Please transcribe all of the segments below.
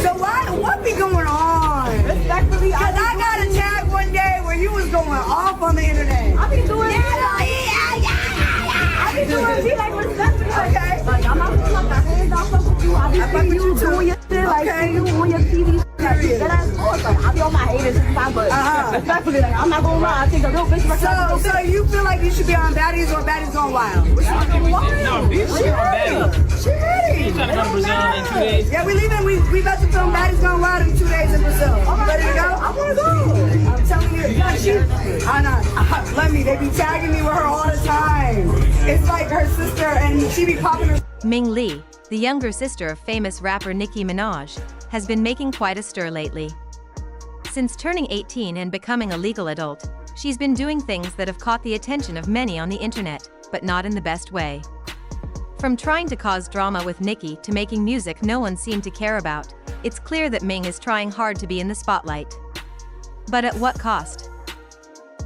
So what be going on? Respectfully, Cause I got a tag one day where you was going off on the internet. I be doing I be doing be like respectfully. Okay. Like I'm not gonna my hands off of you. I be seeing you doing your shit, like seeing you on your TV. That ass course, like I be on my haters and my butt. Respectfully, like I'm not gonna lie, I think a little bitch. So you feel like you should be on Baddies or Baddies Gone Wild? No, bitch, she on Baddies. She ready. She's trying to go to Brazil in 2 days. Yeah, we leaving. We about to film Baddies Gone Wild in 2 days in Brazil. Ready to go? I wanna go. I'm telling you, I know. Let me. They be tagging me with her all the time. It's like her sister, and she be popping her. Ming Lee, the younger sister of famous rapper Nicki Minaj, has been making quite a stir lately. Since turning 18 and becoming a legal adult, she's been doing things that have caught the attention of many on the internet, but not in the best way. From trying to cause drama with Nicki to making music no one seemed to care about, it's clear that Ming is trying hard to be in the spotlight. But at what cost?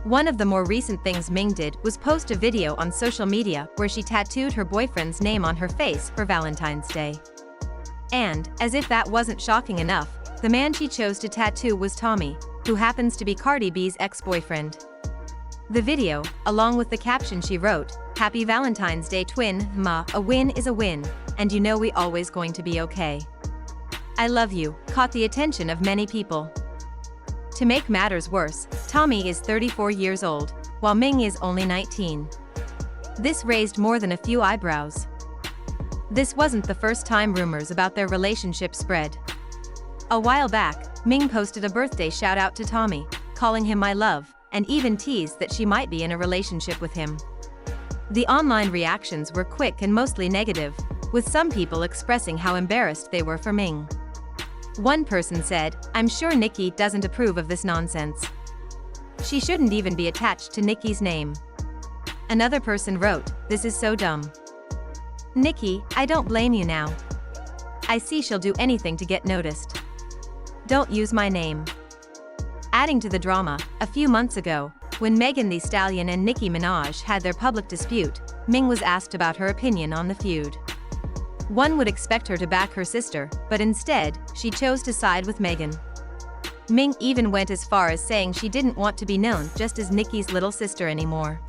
One of the more recent things Ming did was post a video on social media where she tattooed her boyfriend's name on her face for Valentine's Day. And, as if that wasn't shocking enough, the man she chose to tattoo was Tommy, who happens to be Cardi B's ex-boyfriend. The video, along with the caption she wrote, "Happy Valentine's Day twin, ma, a win is a win, and you know we always going to be okay. I love you," caught the attention of many people. To make matters worse, Tommy is 34 years old, while Ming is only 19. This raised more than a few eyebrows. This wasn't the first time rumors about their relationship spread. A while back, Ming posted a birthday shout-out to Tommy, calling him "my love," and even teased that she might be in a relationship with him. The online reactions were quick and mostly negative, with some people expressing how embarrassed they were for Ming. One person said, "I'm sure Nicki doesn't approve of this nonsense. She shouldn't even be attached to Nicki's name." Another person wrote, "This is so dumb. Nicki, I don't blame you now. I see she'll do anything to get noticed. Don't use my name." Adding to the drama, a few months ago, when Megan Thee Stallion and Nicki Minaj had their public dispute, Ming was asked about her opinion on the feud. One would expect her to back her sister, but instead, she chose to side with Megan. Ming even went as far as saying she didn't want to be known just as Nicki's little sister anymore.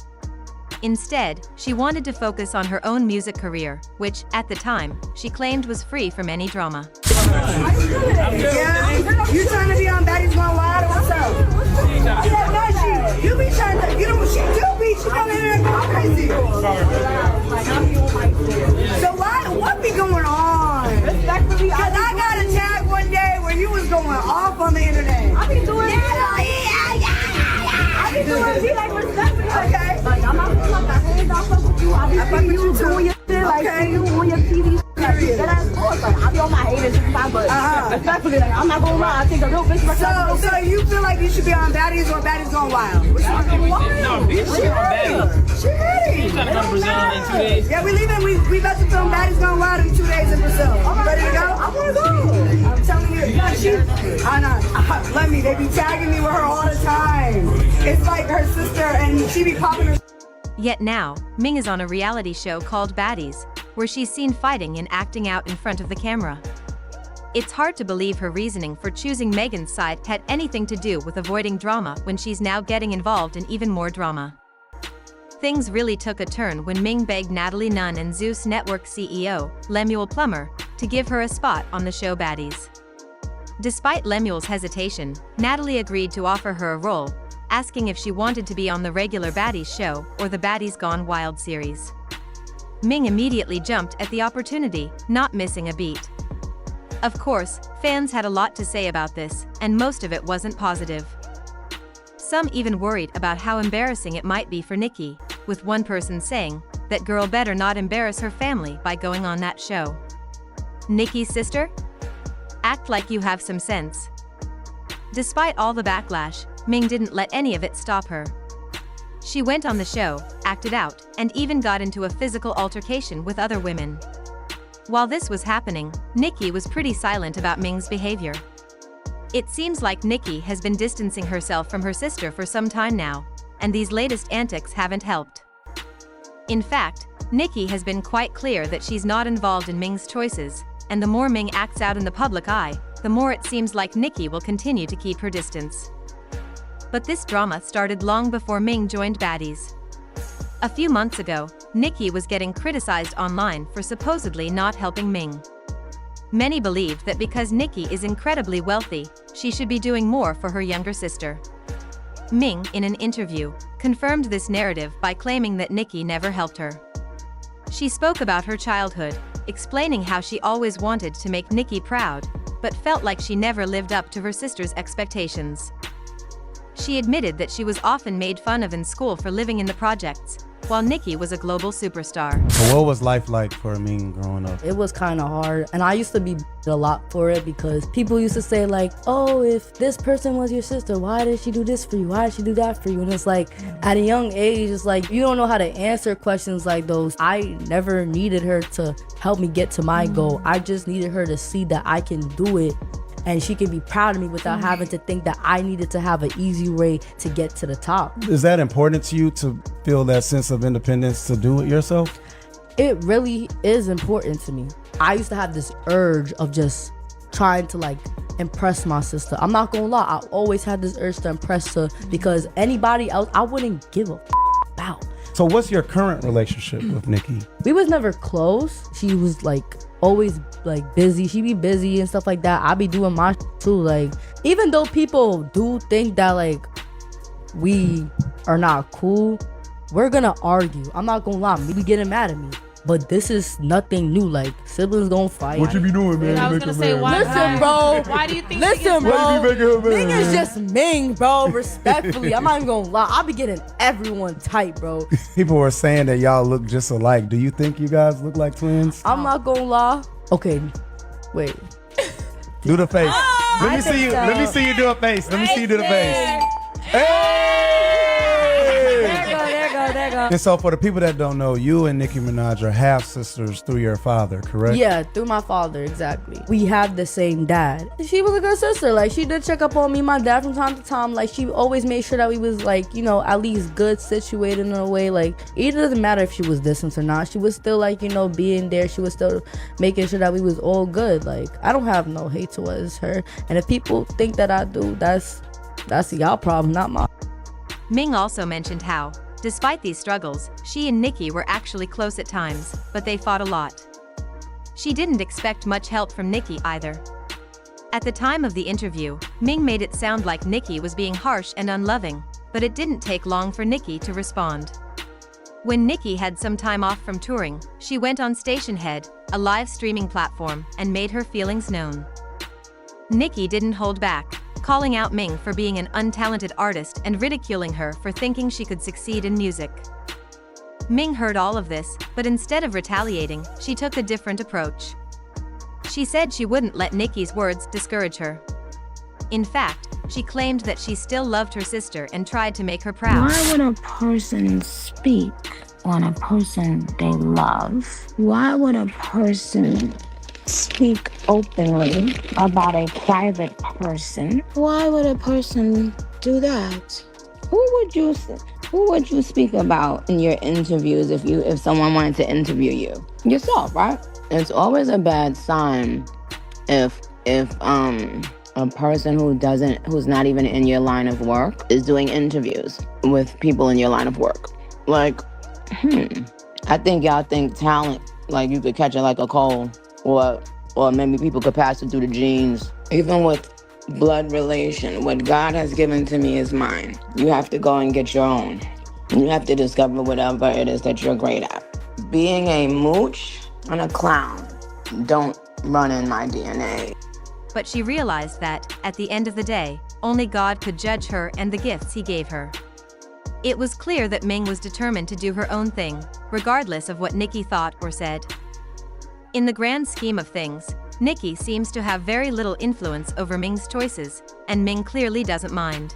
Instead, she wanted to focus on her own music career, which, at the time, she claimed was free from any drama. Yeah, you trying to be on Baddies Gone Wild or what's up? Yeah, no, you be trying to, you know what she do be, she come in here and go crazy. So what be going on? Respectfully, Cause I got a tag one day where you was going off on the internet. I be doing I be doing be like respectfully. Okay. Like I'm not gonna my hands off of you. I be seeing you doing your shit, like seeing you on your TV. That ass course, like I be on my haters and my butt. Respectfully, like I'm not gonna lie, I think a little bitch. So you feel like you should be on Baddies or Baddies Gone Wild? No, bitch, she on Baddies. She ready. She's trying to go to Brazil in 2 days. Yeah, we leaving. We about to film Baddies Gone Wild in 2 days in Brazil. Ready to go? I wanna go. I'm telling you, I know. Let me. They be tagging me with her all the time. It's like her sister, and she be popping her. Yet now, Ming is on a reality show called Baddies, where she's seen fighting and acting out in front of the camera. It's hard to believe her reasoning for choosing Megan's side had anything to do with avoiding drama when she's now getting involved in even more drama. Things really took a turn when Ming begged Natalie Nunn and Zeus Network CEO, Lemuel Plummer, to give her a spot on the show Baddies. Despite Lemuel's hesitation, Natalie agreed to offer her a role, asking if she wanted to be on the regular Baddies show or the Baddies Gone Wild series. Ming immediately jumped at the opportunity, not missing a beat. Of course, fans had a lot to say about this, and most of it wasn't positive. Some even worried about how embarrassing it might be for Nicki, with one person saying, "That girl better not embarrass her family by going on that show. Nicki's sister? Act like you have some sense." Despite all the backlash, Ming didn't let any of it stop her. She went on the show, acted out, and even got into a physical altercation with other women. While this was happening, Nicki was pretty silent about Ming's behavior. It seems like Nicki has been distancing herself from her sister for some time now, and these latest antics haven't helped. In fact, Nicki has been quite clear that she's not involved in Ming's choices, and the more Ming acts out in the public eye, the more it seems like Nicki will continue to keep her distance. But this drama started long before Ming joined Baddies. A few months ago, Nicki was getting criticized online for supposedly not helping Ming. Many believed that because Nicki is incredibly wealthy, she should be doing more for her younger sister. Ming, in an interview, confirmed this narrative by claiming that Nicki never helped her. She spoke about her childhood, explaining how she always wanted to make Nicki proud, but felt like she never lived up to her sister's expectations. She admitted that she was often made fun of in school for living in the projects, while Nicki was a global superstar. So what was life like for Ming growing up? It was kind of hard, and I used to be a lot for it because people used to say like, oh, if this person was your sister, why did she do this for you? Why did she do that for you? And it's like, at a young age, it's like, you don't know how to answer questions like those. I never needed her to help me get to my goal. I just needed her to see that I can do it, and she can be proud of me without having to think that I needed to have an easy way to get to the top. Is that important to you, to feel that sense of independence to do it yourself? It really is important to me. I used to have this urge of just trying to like impress my sister. I'm not gonna lie, I always had this urge to impress her because anybody else, I wouldn't give a about. So what's your current relationship with Nicki? We was never close. She was like always like busy. She be busy and stuff like that. I be doing my too. Like, even though people do think that like we are not cool, we're gonna argue. I'm not gonna lie, we be getting mad at me. But this is nothing new. Like, siblings don't fight. What you be doing, man? I was gonna say, why? Listen, bro. Why do you think? Listen, bro. Why you making her mad? Ming is just Ming, bro. Respectfully, I'm not even gonna lie. I be getting everyone tight, bro. People were saying that y'all look just alike. Do you think you guys look like twins? I'm not gonna lie. Okay, wait. Do the face. Let me see you. so. Let me see you do a face. Let me see you do the face. Hey! There you go. And so for the people that don't know, you and Nicki Minaj are half sisters through your father, correct? Yeah, through my father, exactly. We have the same dad. She was a good sister. Like, she did check up on me, my dad, from time to time. Like, she always made sure that we was like, you know, at least good situated in a way. Like, it doesn't matter if she was distant or not. She was still like, you know, being there. She was still making sure that we was all good. Like, I don't have no hate towards her. And if people think that I do, that's y'all problem, not mine. Ming also mentioned how, despite these struggles, she and Nicki were actually close at times, but they fought a lot. She didn't expect much help from Nicki either. At the time of the interview, Ming made it sound like Nicki was being harsh and unloving, but it didn't take long for Nicki to respond. When Nicki had some time off from touring, she went on Stationhead, a live streaming platform, and made her feelings known. Nicki didn't hold back, calling out Ming for being an untalented artist and ridiculing her for thinking she could succeed in music. Ming heard all of this, but instead of retaliating, she took a different approach. She said she wouldn't let Nicki's words discourage her. In fact, she claimed that she still loved her sister and tried to make her proud. Why would a person speak on a person they love? Why would a person speak openly about a private person? Why would a person do that? Who would you speak about in your interviews if someone wanted to interview you? Yourself, right? It's always a bad sign if a person who's not even in your line of work is doing interviews with people in your line of work. Like, I think y'all think talent, like you could catch it like a cold. Or maybe people could pass it through the genes. Even with blood relation, what God has given to me is mine. You have to go and get your own. You have to discover whatever it is that you're great at. Being a mooch and a clown don't run in my DNA. But she realized that, at the end of the day, only God could judge her and the gifts he gave her. It was clear that Ming was determined to do her own thing, regardless of what Nicki thought or said. In the grand scheme of things, Nicki seems to have very little influence over Ming's choices, and Ming clearly doesn't mind.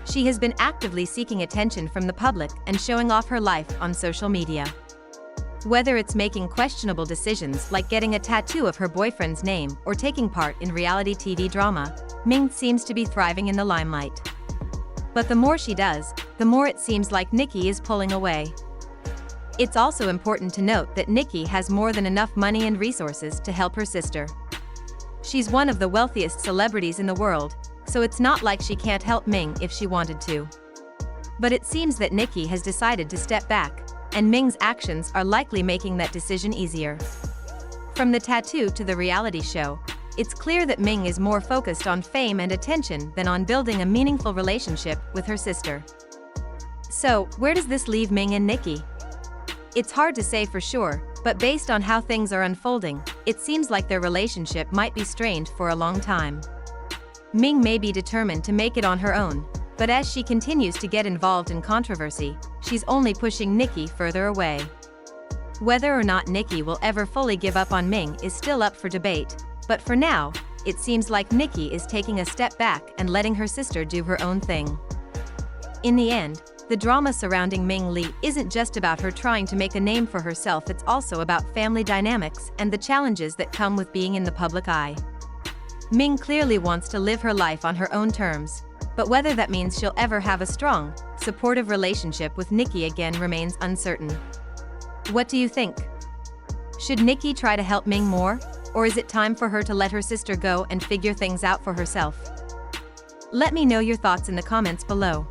She has been actively seeking attention from the public and showing off her life on social media. Whether it's making questionable decisions like getting a tattoo of her boyfriend's name or taking part in reality TV drama, Ming seems to be thriving in the limelight. But the more she does, the more it seems like Nicki is pulling away. It's also important to note that Nicki has more than enough money and resources to help her sister. She's one of the wealthiest celebrities in the world, so it's not like she can't help Ming if she wanted to. But it seems that Nicki has decided to step back, and Ming's actions are likely making that decision easier. From the tattoo to the reality show, it's clear that Ming is more focused on fame and attention than on building a meaningful relationship with her sister. So, where does this leave Ming and Nicki? It's hard to say for sure, but based on how things are unfolding, it seems like their relationship might be strained for a long time. Ming may be determined to make it on her own, but as she continues to get involved in controversy, she's only pushing Nicki further away. Whether or not Nicki will ever fully give up on Ming is still up for debate, but for now, it seems like Nicki is taking a step back and letting her sister do her own thing. In the end, the drama surrounding Ming Lee isn't just about her trying to make a name for herself, it's also about family dynamics and the challenges that come with being in the public eye. Ming clearly wants to live her life on her own terms, but whether that means she'll ever have a strong, supportive relationship with Nicki again remains uncertain. What do you think? Should Nicki try to help Ming more, or is it time for her to let her sister go and figure things out for herself? Let me know your thoughts in the comments below.